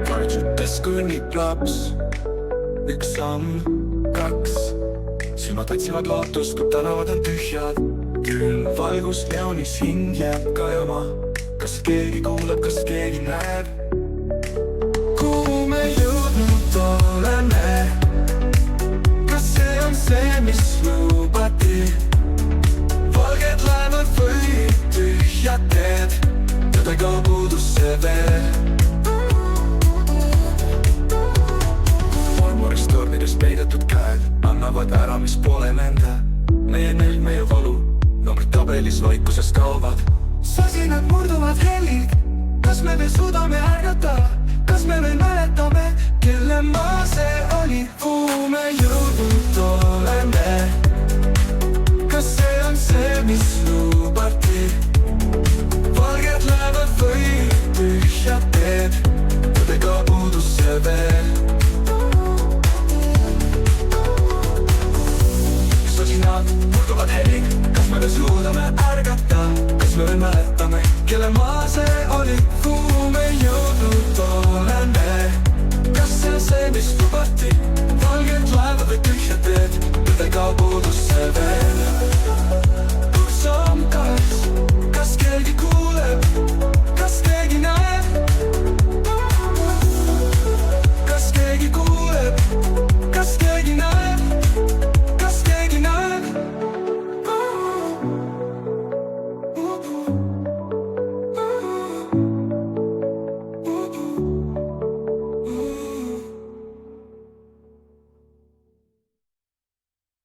Kartsudes kõnnib laps, üks samm, kaks. Silmad otsivad lootust, kui tänavad on tühjad. Küll valgust neonis hing jääb kajama. Kas keegi kuuleb, kas keegi näeb? Kuhu me jõudnud oleme? Kas see on see, mis lubati? Valged laevad või tühjad teed? Tõdega puudus see veel. Marmorist tornides peidetud käed annavad ära, mis pole nende. Meie nälg, meie valu, numbrid tabelis vaikuses kaovad. Sasinad murduvad helid. Kas me veel suudame ärgata? Kas me veel mäletame, kelle maa see oli? Kuhu me jõudnud oleme? Kas see on see, mis lubati? Valged laevad või tühjad teed? Tõdega puudus see veel. Sasinad murduvad helid. Kas me veel suudame ärgata? Kas me veel mäletame?